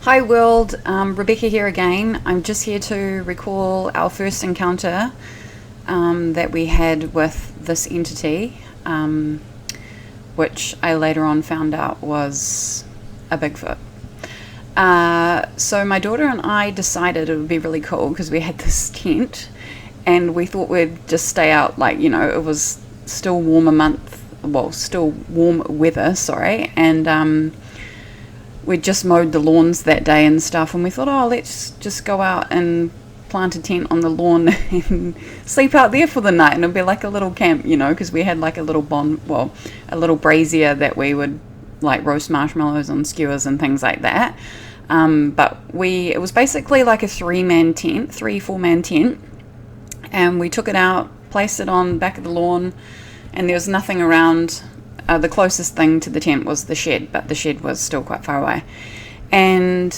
Hi world, Rebecca here again. I'm just here to recall our first encounter that we had with this entity, which I later on found out was a Bigfoot. So my daughter and I decided it would be really cool because we had this tent and we thought we'd just stay out, it was still still warm weather, and we'd just mowed the lawns that day and stuff, and we thought, let's just go out and plant a tent on the lawn and sleep out there for the night, and it'd be like a little camp, because we had like a little a little brazier that we would like roast marshmallows on skewers and things like that. But it was basically like a 4-man tent, and we took it out, placed it on the back of the lawn, and there was nothing around. The closest thing to the tent was the shed, but the shed was still quite far away. And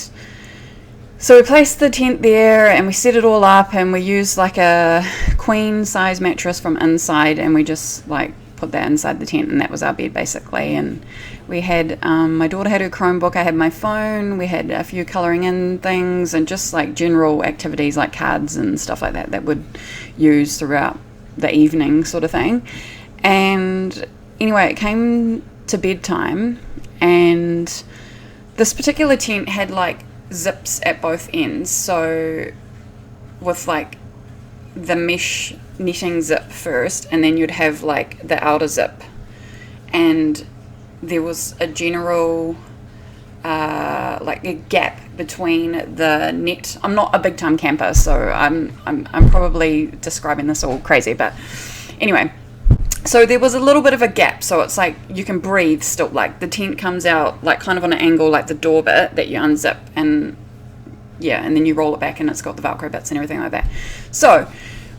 so we placed the tent there and we set it all up, and we used like a queen size mattress from inside, and we just like put that inside the tent, and that was our bed basically. And we had my daughter had her Chromebook, I had my phone, we had a few colouring in things and just like general activities like cards and stuff like that would use throughout the evening sort of thing. And anyway, it came to bedtime, and this particular tent had like zips at both ends, so with like the mesh netting zip first, and then you'd have like the outer zip, and there was a general like a gap between the net. I'm not a big time camper, so I'm probably describing this all crazy, but anyway. So there was a little bit of a gap, so it's like you can breathe still, like the tent comes out like kind of on an angle, like the door bit that you unzip, and then you roll it back and it's got the Velcro bits and everything like that. So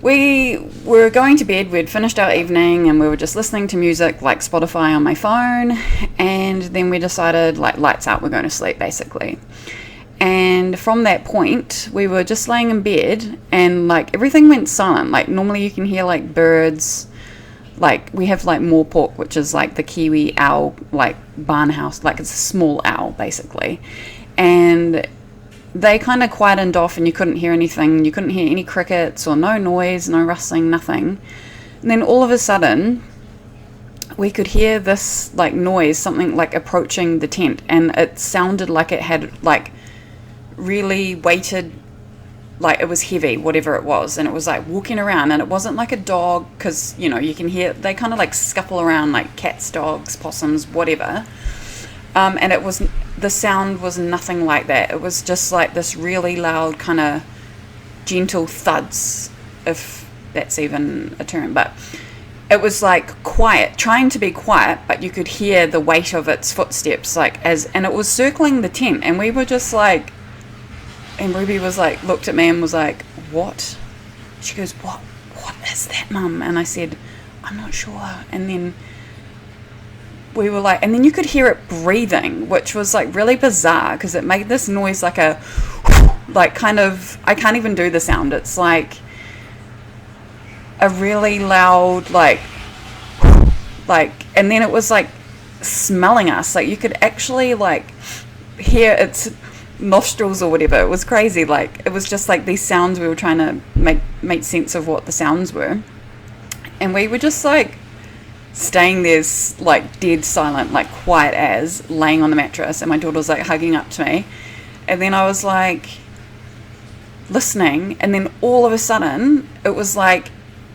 we were going to bed, we'd finished our evening and we were just listening to music like Spotify on my phone, and then we decided like lights out, we're going to sleep basically. And from that point we were just laying in bed and like everything went silent. Like normally you can hear like birds. Like we have like moorpork, which is like the Kiwi owl, like barn house, like it's a small owl basically, and they kind of quietened off and you couldn't hear anything. You couldn't hear any crickets or no noise, no rustling, nothing. And then all of a sudden we could hear this like noise, something like approaching the tent, and it sounded like it had like really weighted, like it was heavy, whatever it was, and it was like walking around, and it wasn't like a dog, because you can hear they kind of like scuffle around like cats, dogs, possums, whatever, and the sound was nothing like that. It was just like this really loud kind of gentle thuds, if that's even a term, but it was like quiet, trying to be quiet, but you could hear the weight of its footsteps, and it was circling the tent, and we were just like. And Ruby was like, looked at me and was like, what? She goes, what is that, Mum? And I said, I'm not sure. And then we were like, and then you could hear it breathing, which was like really bizarre because it made this noise like a, like kind of, I can't even do the sound. It's like a really loud, like, and then it was like smelling us. Like you could actually like hear its nostrils or whatever. It was crazy. Like it was just like these sounds, we were trying to make sense of what the sounds were, and we were just like staying there like dead silent, like quiet as, laying on the mattress, and my daughter was like hugging up to me, and then I was like listening, and then all of a sudden it was like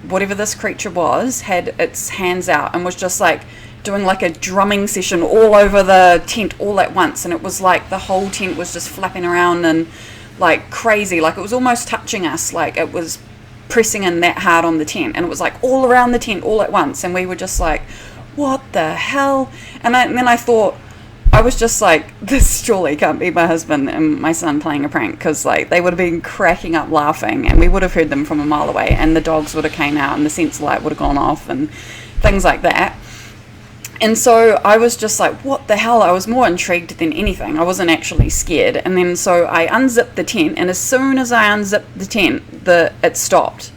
whatever this creature was had its hands out and was just like doing like a drumming session all over the tent all at once, and it was like the whole tent was just flapping around and like crazy, like it was almost touching us, like it was pressing in that hard on the tent, and it was like all around the tent all at once, and we were just like, what the hell? And then I thought, I was just like, this surely can't be my husband and my son playing a prank, because like they would have been cracking up laughing, and we would have heard them from a mile away, and the dogs would have came out and the sensor light would have gone off and things like that. And so I was just like, what the hell? I was more intrigued than anything. I wasn't actually scared. And then so I unzipped the tent, and as soon as I unzipped the tent, it stopped.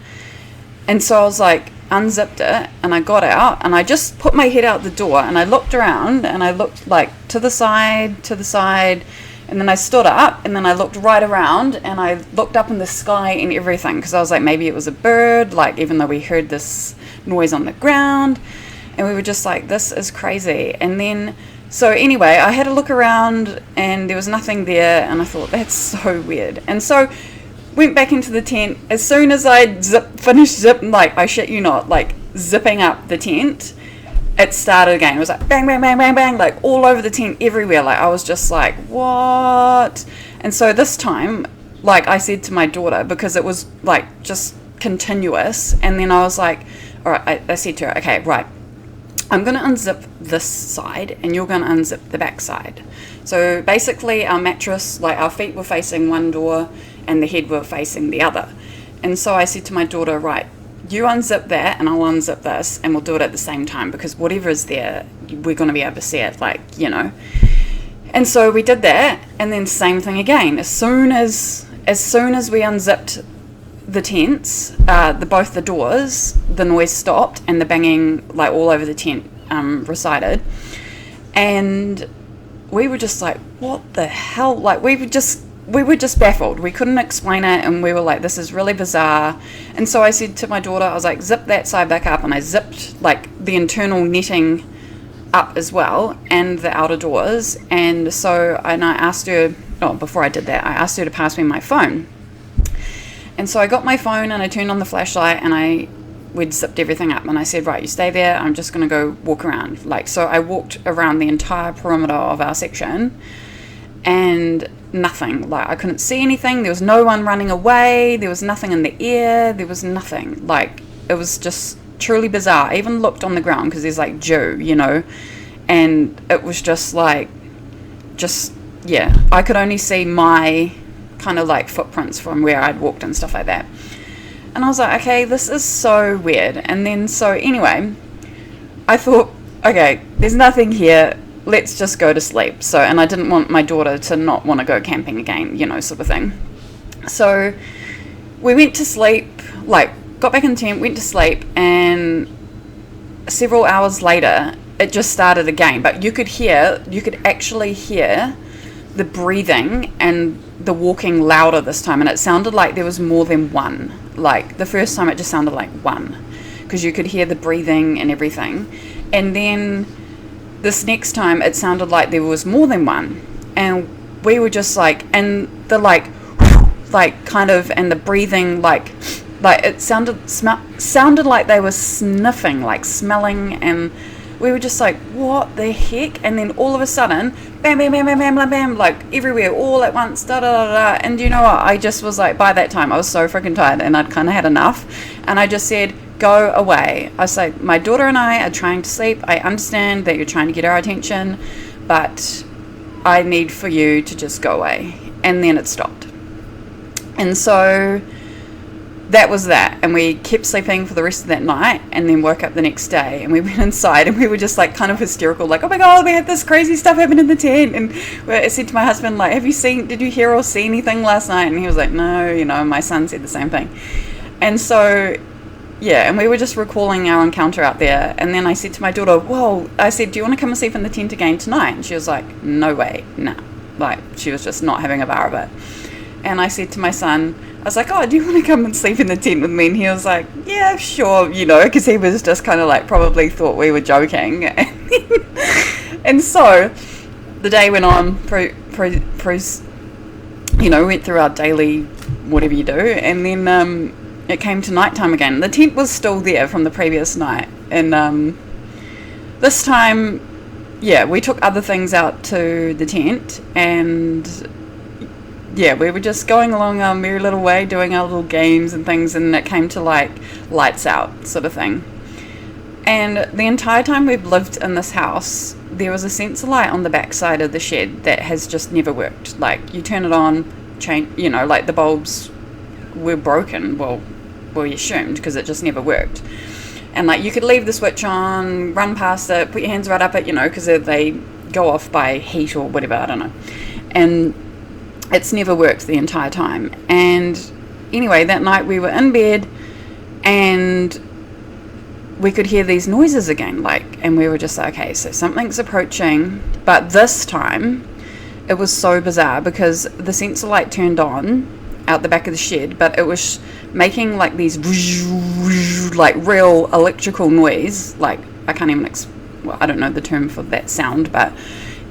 And so I was like, unzipped it, and I got out, and I just put my head out the door, and I looked around, and I looked like to the side, And then I stood up, and then I looked right around, and I looked up in the sky and everything, because I was like, maybe it was a bird, like, even though we heard this noise on the ground. And we were just like, this is crazy. And then, so anyway, I had a look around, and there was nothing there, and I thought, that's so weird. And so went back into the tent. As soon as I finished like, I shit you not, like, zipping up the tent, it started again. It was like bang, bang, bang, bang, bang, like all over the tent, everywhere. Like, I was just like, what? And so this time, like, I said to my daughter, because it was like just continuous, and then I was like, all right, I said to her, okay, right, I'm going to unzip this side and you're going to unzip the back side. So basically our mattress, like, our feet were facing one door and the head were facing the other. And so I said to my daughter, right, you unzip that and I'll unzip this, and we'll do it at the same time, because whatever is there, we're going to be able to see it, like, you know. And so we did that, and then same thing again. As soon as we unzipped the tents, both the doors, the noise stopped, and the banging, like, all over the tent receded. And we were just like, what the hell? Like, we were just baffled. We couldn't explain it, and we were like, this is really bizarre. And so I said to my daughter, I was like, zip that side back up, and I zipped, like, the internal netting up as well, and the outer doors. And so I asked her, before I did that, I asked her to pass me my phone. And so I got my phone, and I turned on the flashlight, and we'd zipped everything up, and I said, right, you stay there, I'm just going to go walk around. Like, so I walked around the entire perimeter of our section, and nothing. Like, I couldn't see anything. There was no one running away. There was nothing in the air. There was nothing. Like, it was just truly bizarre. I even looked on the ground, because there's like dew, you know, and it was just like, yeah, I could only see my kind of like footprints from where I'd walked and stuff like that. And I was like, okay, this is so weird. And then, so anyway, I thought, okay, there's nothing here, let's just go to sleep. So, and I didn't want my daughter to not want to go camping again, you know, sort of thing. So we went to sleep, like, got back in the tent, went to sleep, and several hours later it just started again. But you could actually hear the breathing and the walking louder this time, and it sounded like there was more than one. Like, the first time it just sounded like one, because you could hear the breathing and everything. And then this next time it sounded like there was more than one, and we were just like, and the like kind of, and the breathing, like it sounded like they were sniffing, like smelling, and we were just like, what the heck? And then all of a sudden, bam, bam, bam, bam, bam, bam, bam, like everywhere, all at once, da da da da. And you know what? I just was like, by that time, I was so freaking tired, and I'd kind of had enough. And I just said, go away. I said, my daughter and I are trying to sleep. I understand that you're trying to get our attention, but I need for you to just go away. And then it stopped. And so that was that, and we kept sleeping for the rest of that night, and then woke up the next day, and we went inside, and we were just like kind of hysterical, like, oh my god, we had this crazy stuff happen in the tent. And I said to my husband, like, did you hear or see anything last night? And he was like, no, you know. And my son said the same thing. And so yeah, and we were just recalling our encounter out there. And then I said to my daughter, whoa, I said, do you want to come and sleep in the tent again tonight? And she was like, no way, nah. Like, she was just not having a bar of it. And I said to my son, I was like, oh, do you want to come and sleep in the tent with me? And he was like, yeah, sure, you know, because he was just kind of like, probably thought we were joking. And so the day went on, you know, went through our daily whatever you do, and then it came to nighttime again. The tent was still there from the previous night, and this time, yeah, we took other things out to the tent, and yeah, we were just going along our merry little way, doing our little games and things, and it came to like lights out sort of thing. And the entire time we've lived in this house, there was a sensor light on the back side of the shed that has just never worked. Like, you turn it on, you know, like the bulbs were broken. Well, we assumed, because it just never worked. And like, you could leave the switch on, run past it, put your hands right up it, you know, because they go off by heat or whatever, I don't know. And it's never worked the entire time. And anyway, that night we were in bed, and we could hear these noises again, like, and we were just like, okay, so something's approaching, but this time it was so bizarre because the sensor light turned on out the back of the shed, but it was making like these like real electrical noise. Like, I can't even well, I don't know the term for that sound, but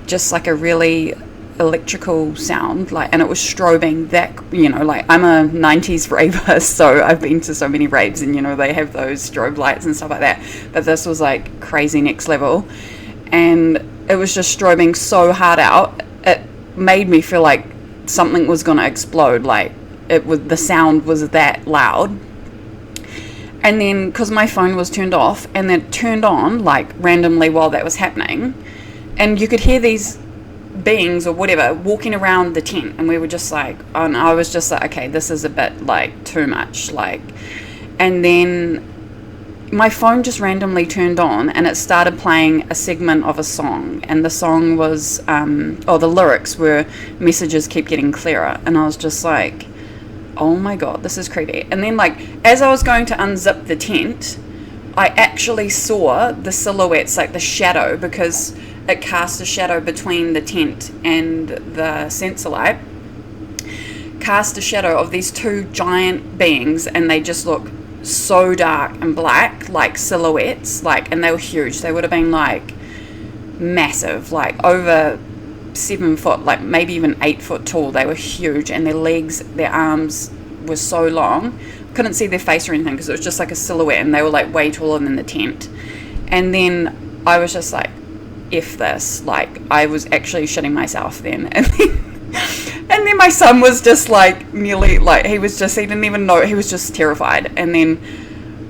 just like a really electrical sound, like, and it was strobing that, you know, like, I'm a 90s raver, so I've been to so many raves, and, you know, they have those strobe lights and stuff like that, but this was like crazy next level, and it was just strobing so hard out, it made me feel like something was gonna explode. Like, the sound was that loud. And then, because my phone was turned off, and then turned on like randomly while that was happening, and you could hear these beings or whatever walking around the tent, and we were just like, oh, and I was just like, okay, this is a bit like too much, like. And then my phone just randomly turned on, and it started playing a segment of a song, and the song was the lyrics were "Messages keep getting clearer," and I was just like, oh my god, this is creepy. And then, like, as I was going to unzip the tent, I actually saw the silhouettes, like the shadow, because it cast a shadow between the tent and the sensor light, cast a shadow of these two giant beings, and they just look so dark and black, like silhouettes, like, and they were huge. They would have been like massive, like over 7 foot, like maybe even 8 foot tall. They were huge, and their legs, their arms were so long. Couldn't see their face or anything because it was just like a silhouette, and they were like way taller than the tent. And then I was just like, F this, like, I was actually shitting myself then. And then my son was just like nearly, like, he didn't even know, he was just terrified. And then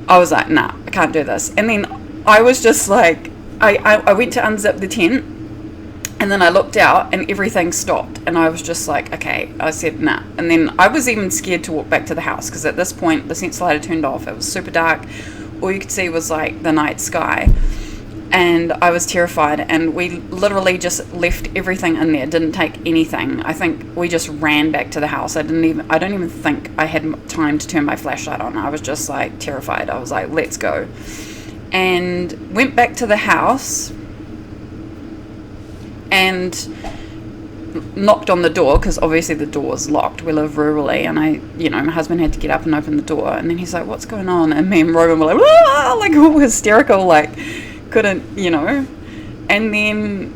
I was like, nah, I can't do this. And then I was just like, I went to unzip the tent, and then I looked out and everything stopped, and I was just like, okay, I said nah. And then I was even scared to walk back to the house, because at this point the sensor light had turned off, it was super dark, all you could see was like the night sky, and I was terrified. And we literally just left everything in there, didn't take anything. I think we just ran back to the house. I don't even think I had time to turn my flashlight on. I was just like terrified. I was like, let's go. And went back to the house and knocked on the door, because obviously the door was locked. We live rurally, and my husband had to get up and open the door, and then he's like, what's going on? And me and Roman were like, ah! Like, all hysterical, like, couldn't, and then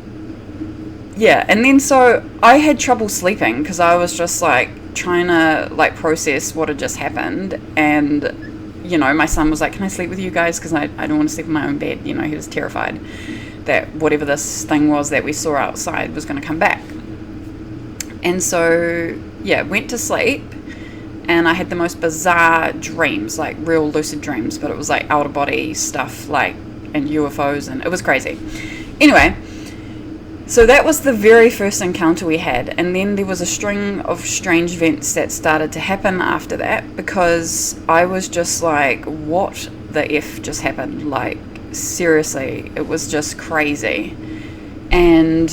so I had trouble sleeping, because I was just like trying to like process what had just happened. And my son was like, can I sleep with you guys, because I don't want to sleep in my own bed. He was terrified that whatever this thing was that we saw outside was going to come back. And so went to sleep, and I had the most bizarre dreams, like real lucid dreams, but it was like out of body stuff, like, and UFOs, and it was crazy. Anyway, so that was the very first encounter we had, and then there was a string of strange events that started to happen after that, because I was just like, what the F just happened? Like, seriously, it was just crazy. And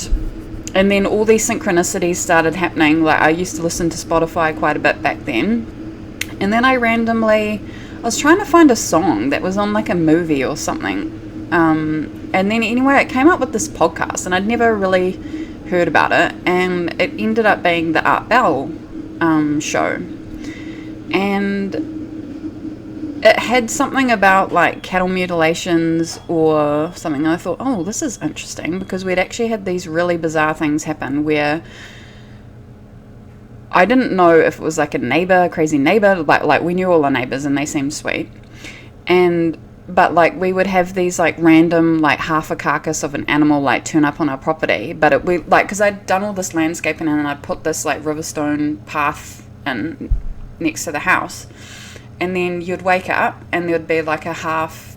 then all these synchronicities started happening. Like, I used to listen to Spotify quite a bit back then, and then I was trying to find a song that was on like a movie or something, and then anyway it came up with this podcast, and I'd never really heard about it, and it ended up being the Art Bell show, and it had something about like cattle mutilations or something, and I thought, oh, this is interesting, because we'd actually had these really bizarre things happen where I didn't know if it was like a crazy neighbor, like we knew all our neighbors and they seemed sweet, but like we would have these like random, like half a carcass of an animal like turn up on our property, but because I'd done all this landscaping and I'd put this like riverstone path in next to the house, and then you'd wake up and there'd be like a half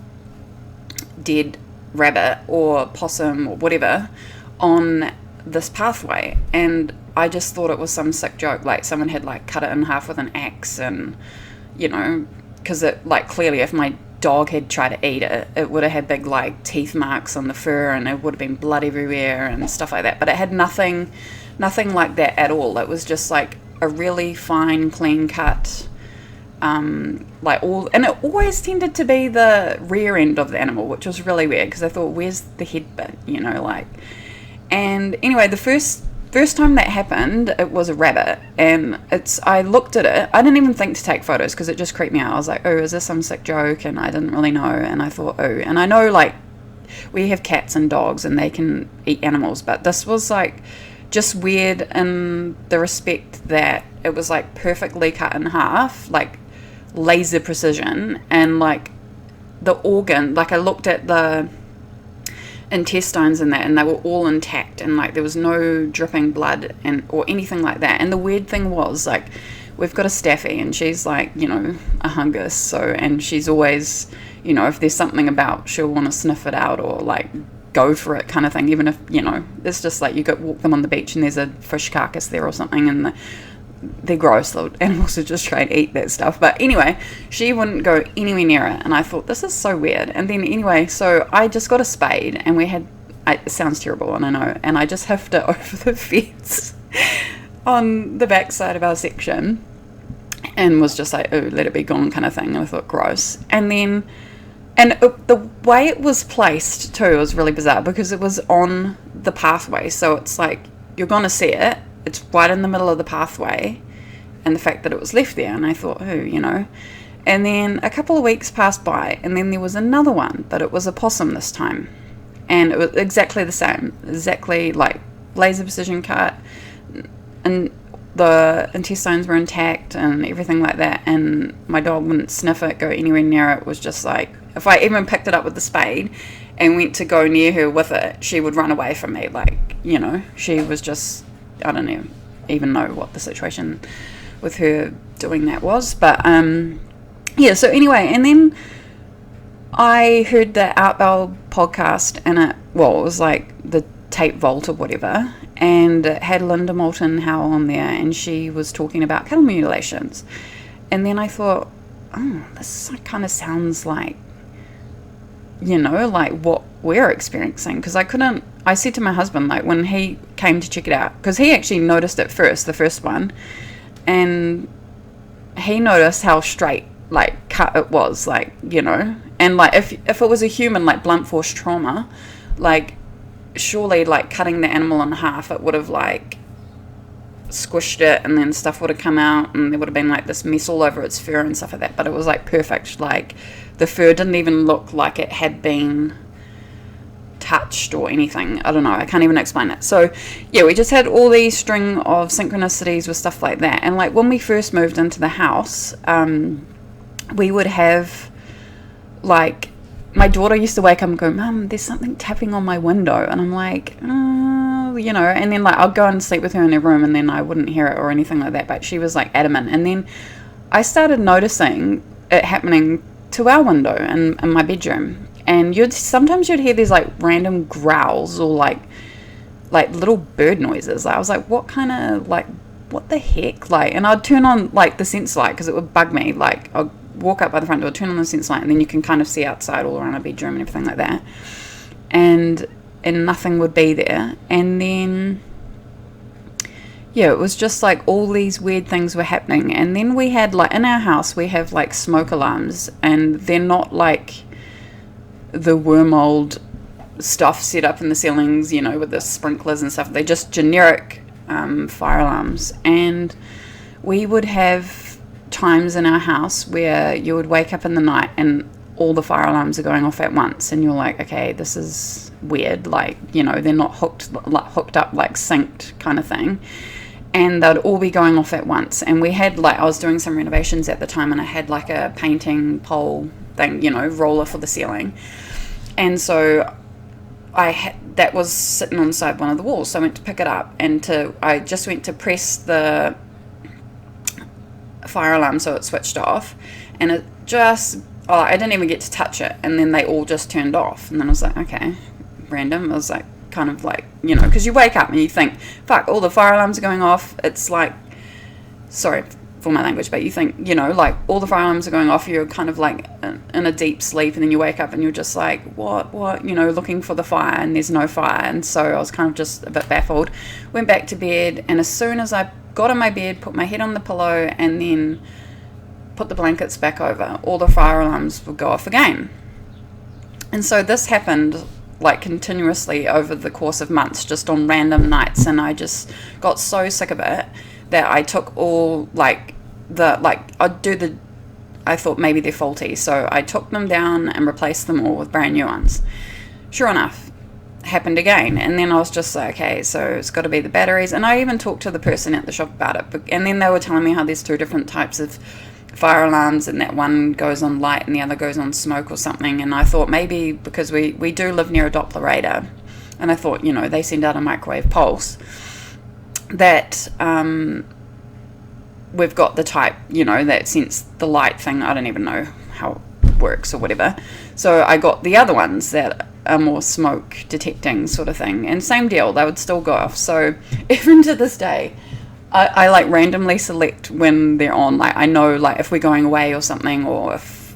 dead rabbit or possum or whatever on this pathway, and I just thought it was some sick joke, like someone had like cut it in half with an axe, and because it, like, clearly if my dog had tried to eat it, it would have had big like teeth marks on the fur, and it would have been blood everywhere and stuff like that, but it had nothing like that at all. It was just like a really fine, clean cut, and it always tended to be the rear end of the animal, which was really weird, because I thought, where's the head bit, like. And anyway, the first first time that happened, it was a rabbit, and I looked at it. I didn't even think to take photos because it just creeped me out. I was like, oh, is this some sick joke? And I didn't really know, and I thought, oh, and I know, like, we have cats and dogs and they can eat animals, but this was like just weird in the respect that it was like perfectly cut in half, like laser precision, and like the organ, like I looked at the intestines and that, and they were all intact, and like there was no dripping blood and or anything like that. And the weird thing was, like, we've got a staffy, and she's like, you know, a hungus, so, and she's always, you know, if there's something about, she'll want to sniff it out or like go for it kind of thing, even if, you know, it's just like you go walk them on the beach and there's a fish carcass there or something, and they're gross, the animals would just try and eat that stuff. But anyway, she wouldn't go anywhere near it, and I thought, this is so weird. And then anyway, so I just got a spade, and we had, it sounds terrible, and I know, and I just hiffed it over the fence on the back side of our section, and was just like, oh, let it be gone kind of thing. And I thought, gross. And then, the way it was placed too was really bizarre, because it was on the pathway, so it's like you're gonna see it, it's right in the middle of the pathway, and the fact that it was left there, and I thought, oh, you know. And then a couple of weeks passed by, and then there was another one, but it was a possum this time, and it was exactly the same, exactly like laser precision cut, and the intestines were intact and everything like that, and my dog wouldn't sniff it, go anywhere near it. It was just like, if I even picked it up with the spade and went to go near her with it, she would run away from me, like, you know, she was just, I don't even know what the situation with her doing that was, but yeah, so anyway, and then I heard the Outbow podcast, and it was like the tape vault or whatever, and it had Linda Moulton Howe on there, and she was talking about cattle mutilations. And then I thought, oh, this kind of sounds like, you know, like what we're experiencing, because I said to my husband, like, when he came to check it out, because he actually noticed it first, the first one, and he noticed how straight, like, cut it was, like, you know, and like if it was a human, like, blunt force trauma, like, surely, like, cutting the animal in half, it would have, like, squished it, and then stuff would have come out, and there would have been like this mess all over its fur and stuff like that. But it was like perfect, like the fur didn't even look like it had been touched or anything. I don't know, I can't even explain it. So yeah, we just had all these string of synchronicities with stuff like that. And like when we first moved into the house, we would have, like, my daughter used to wake up and go, Mum, there's something tapping on my window. And I'm like, oh, you know, and then like I'll go and sleep with her in her room, and then I wouldn't hear it or anything like that. But she was like adamant. And then I started noticing it happening to our window in my bedroom. And sometimes you'd hear these like random growls or like little bird noises. I was like, what kind of, like, what the heck? Like, and I'd turn on like the sense light because it would bug me. Like, I'd walk up by the front door, turn on the sense light, and then you can kind of see outside all around our bedroom and everything like that. And nothing would be there. And then, yeah, it was just like all these weird things were happening. And then we had, like, in our house, we have like smoke alarms, and they're not like the wormhole stuff set up in the ceilings, you know, with the sprinklers and stuff. They're just generic fire alarms. And we would have times in our house where you would wake up in the night and all the fire alarms are going off at once, and you're like, okay, this is weird, like, you know, they're not hooked up, like synced kind of thing, and they'd all be going off at once. And we had, like, I was doing some renovations at the time, and I had like a painting pole thing, you know, roller for the ceiling, and so that was sitting on the side of one of the walls, so I went to pick it up, and I just went to press the fire alarm so it switched off, and it just, I didn't even get to touch it, and then they all just turned off. And then I was like, okay, random. I was like, kind of like, you know, because you wake up and you think, fuck, all the fire alarms are going off. It's like, sorry for my language, but you think, you know, like, all the fire alarms are going off, you're kind of like in a deep sleep, and then you wake up and you're just like, what, you know, looking for the fire, and there's no fire. And so I was kind of just a bit baffled. Went back to bed, and as soon as I got on my bed, put my head on the pillow, and then put the blankets back over, all the fire alarms would go off again. And so this happened like continuously over the course of months, just on random nights, and I just got so sick of it that I took all I thought maybe they're faulty, so I took them down and replaced them all with brand new ones. Sure enough, happened again, and then I was just like, okay, so it's got to be the batteries. And I even talked to the person at the shop about it, and then they were telling me how there's two different types of fire alarms, and that one goes on light and the other goes on smoke or something. And I thought maybe because we do live near a Doppler radar, and I thought, they send out a microwave pulse, that we've got the type, that sense the light thing. I don't even know how it works or whatever. So I got the other ones that are more smoke detecting sort of thing, and same deal, they would still go off. So even to this day, I like randomly select when they're on. Like I know, like if we're going away or something, or if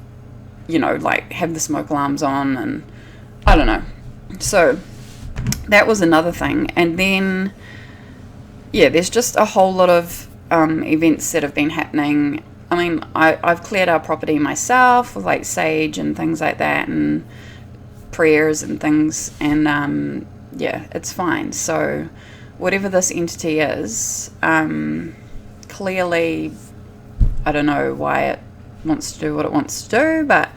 like have the smoke alarms on, and I don't know. So that was another thing. And then there's just a whole lot of events that have been happening. I mean, I've cleared our property myself with like sage and things like that, and prayers and things, and it's fine. So whatever this entity is, clearly I don't know why it wants to do what it wants to do, but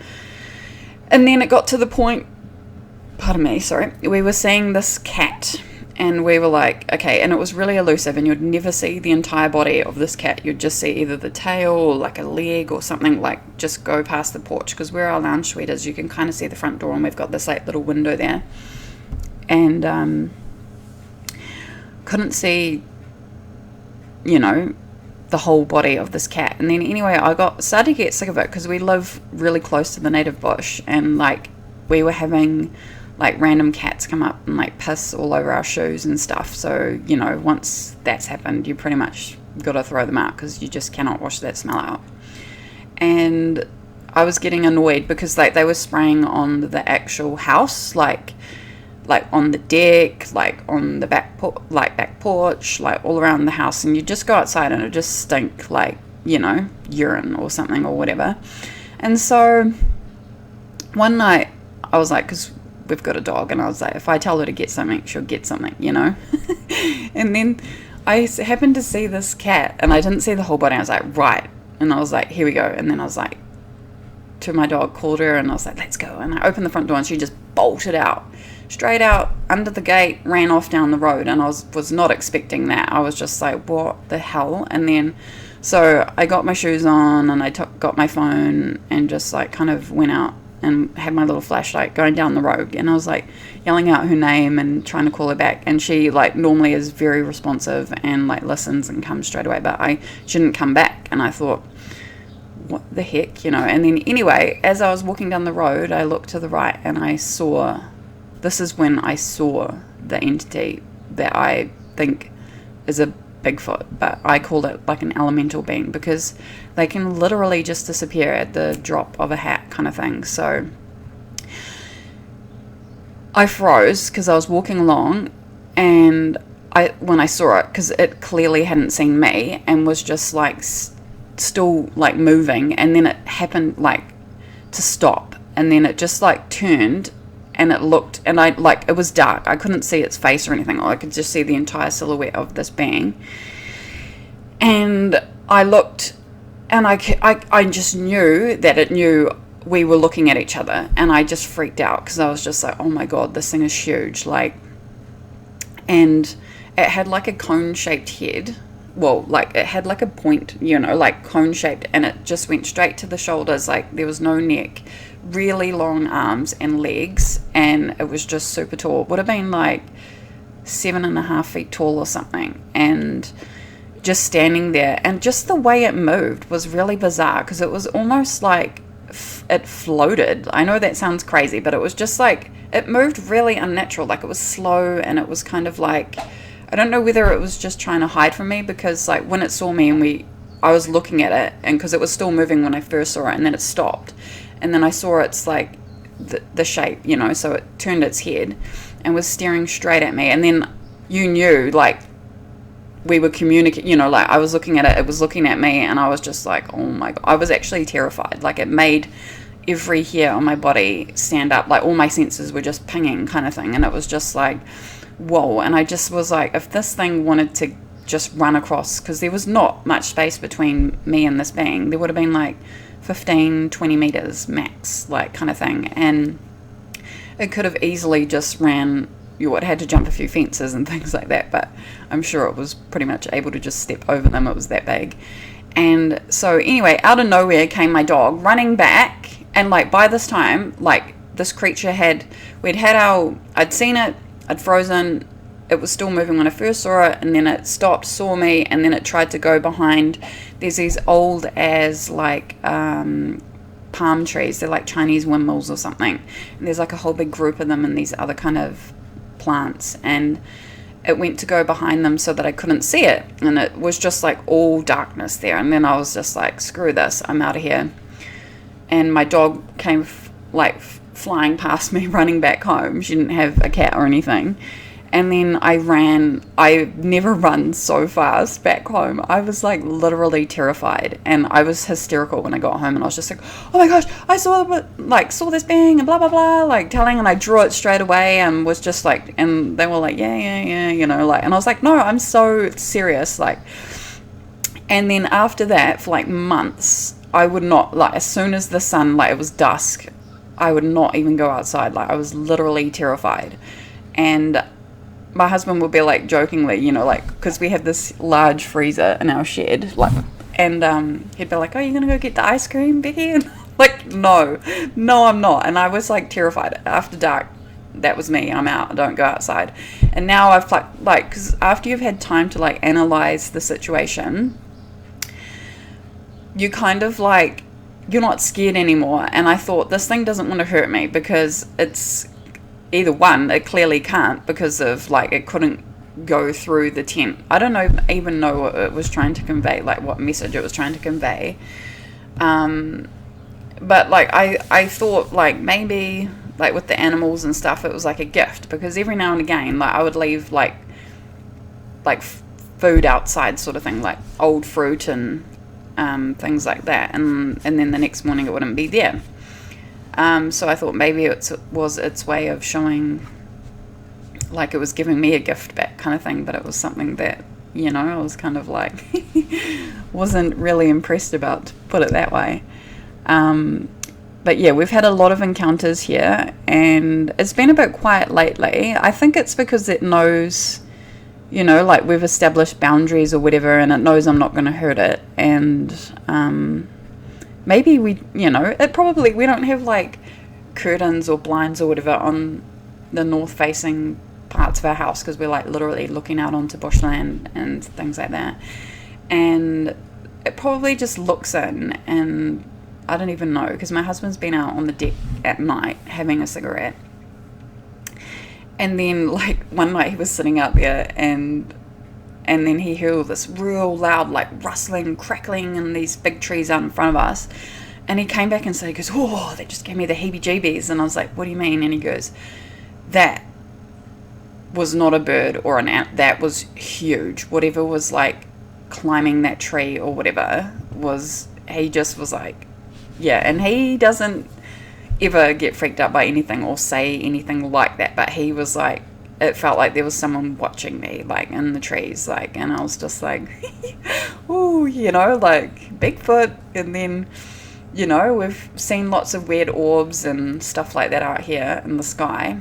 and then it got to the point, we were seeing this cat, and we were like, okay, and it was really elusive, and you'd never see the entire body of this cat. You'd just see either the tail or like a leg or something, like just go past the porch, because where our lounge suite is, you can kind of see the front door, and we've got this like little window there, and couldn't see the whole body of this cat. And then anyway, I started to get sick of it, because we live really close to the native bush, and like we were having like random cats come up and like piss all over our shoes and stuff. So once that's happened, you pretty much got to throw them out, because you just cannot wash that smell out. And I was getting annoyed because like they were spraying on the actual house, like on the deck, like on the back porch, like all around the house, and you just go outside and it just stink like urine or something or whatever. And so one night I was like, because we've got a dog, and I was like, if I tell her to get something, she'll get something, And then I happened to see this cat, and I didn't see the whole body. I was like, right, and I was like, here we go. And then I was like, to my dog, called her, and I was like, let's go. And I opened the front door, and she just bolted out, straight out under the gate, ran off down the road. And I was not expecting that. I was just like, what the hell? And then so I got my shoes on, and I got my phone, and just like kind of went out and had my little flashlight going down the road, and I was like yelling out her name and trying to call her back, and she like normally is very responsive and like listens and comes straight away, but she didn't come back. And I thought, what the heck, and then anyway, as I was walking down the road, I looked to the right, and this is when I saw the entity that I think is a Bigfoot, but I called it like an elemental being, because they can literally just disappear at the drop of a hat kind of thing. So I froze, because I was walking along, and when I saw it, because it clearly hadn't seen me and was just like still like moving, and then it happened like to stop, and then it just like turned, and it looked, and it was dark, I couldn't see its face or anything, I could just see the entire silhouette of this being. And I looked, and I just knew that it knew we were looking at each other, and I just freaked out, because I was just like, oh my god, this thing is huge, like, and it had like a cone-shaped head, well, like it had like a point, like cone-shaped, and it just went straight to the shoulders, like there was no neck, really long arms and legs, and it was just super tall. It would have been like 7.5 feet tall or something, and just standing there, and just the way it moved was really bizarre, because it was almost like it floated. I know that sounds crazy, but it was just like it moved really unnatural, like it was slow, and it was kind of like, I don't know whether it was just trying to hide from me, because like when it saw me and I was looking at it, and because it was still moving when I first saw it, and then it stopped, and then I saw its like the shape, so it turned its head and was staring straight at me, and then you knew like we were communicating, like I was looking at it, it was looking at me, and I was just like, oh my god, I was actually terrified. Like it made every hair on my body stand up, like all my senses were just pinging kind of thing. And it was just like, whoa. And I just was like, if this thing wanted to just run across, because there was not much space between me and this being, there would have been like 15-20 meters max, like kind of thing, and it could have easily just ran. You would have had to jump a few fences and things like that, but I'm sure it was pretty much able to just step over them. It was that big. And so anyway, out of nowhere came my dog running back, and like by this time, like this creature I'd seen it, I'd frozen, it was still moving when I first saw it, and then it stopped, saw me, and then it tried to go behind. There's these old as like palm trees, they're like Chinese windmills or something, and there's like a whole big group of them and these other kind of plants, and it went to go behind them so that I couldn't see it, and it was just like all darkness there. And then I was just like, screw this, I'm out of here. And my dog came flying past me, running back home. She didn't have a cat or anything. And then I never run so fast back home. I was like literally terrified, and I was hysterical when I got home, and I was just like, oh my gosh, I saw this being and blah blah blah, like telling, and I drew it straight away, and was just like, and they were like, yeah, you know, like, and I was like, no, I'm so serious, like. And then after that, for like months, I would not, like, as soon as the sun, like it was dusk, I would not even go outside. Like I was literally terrified. And my husband would be like jokingly, you know, like, because we have this large freezer in our shed, like, and he'd be like, oh, you're gonna go get the ice cream, Becky? And like, no, I'm not. And I was like terrified. After dark, that was me, I'm out, I don't go outside. And now I've like, because after you've had time to like analyze the situation, you kind of like, you're not scared anymore. And I thought, this thing doesn't want to hurt me, because it's either one, it clearly can't, because of like, it couldn't go through the tent. I don't even know what it was trying to convey, like what message it was trying to convey. But like I thought like maybe like with the animals and stuff, it was like a gift, because every now and again, like I would leave like food outside, sort of thing, like old fruit and things like that, and then the next morning it wouldn't be there. So I thought maybe it was its way of showing, like it was giving me a gift back kind of thing, but it was something that, you know, I was kind of like, wasn't really impressed about, to put it that way. But yeah, we've had a lot of encounters here, and it's been a bit quiet lately. I think it's because it knows, you know, like we've established boundaries or whatever, and it knows I'm not going to hurt it. And maybe we don't have like curtains or blinds or whatever on the north facing parts of our house, because we're like literally looking out onto bushland and things like that. And it probably just looks in, and I don't even know, because my husband's been out on the deck at night having a cigarette. And then like one night he was sitting out there, and then he heard all this real loud like rustling, crackling in these big trees out in front of us. And he came back and said, he goes, oh, that just gave me the heebie-jeebies. And I was like, what do you mean? And he goes, that was not a bird or an ant. That was huge. Whatever was like climbing that tree or whatever was, he just was like, yeah. And he doesn't ever get freaked out by anything or say anything like that. But he was like, it felt like there was someone watching me, like in the trees, like, and I was just like, ooh, you know, like Bigfoot. And then, you know, we've seen lots of weird orbs and stuff like that out here in the sky,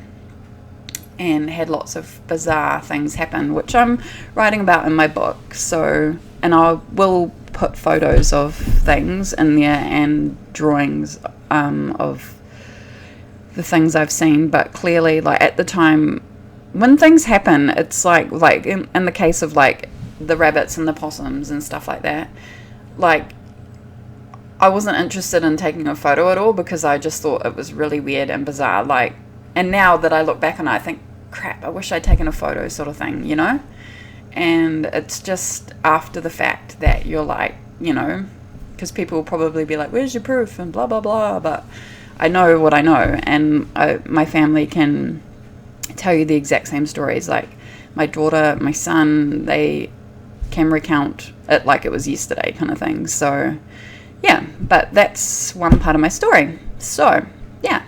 and had lots of bizarre things happen, which I'm writing about in my book. So, and I will put photos of things in there and drawings of the things I've seen. But clearly, like at the time when things happen, it's like in the case of like the rabbits and the possums and stuff like that, like I wasn't interested in taking a photo at all, because I just thought it was really weird and bizarre. Like, and now that I look back on it, I think, crap, I wish I'd taken a photo, sort of thing, you know. And it's just after the fact that you're like, you know, because people will probably be like, where's your proof and blah blah blah, but I know what I know, and my family can tell you the exact same stories. Like my daughter, my son, they can recount it like it was yesterday kind of thing. So yeah, but that's one part of my story. So, yeah,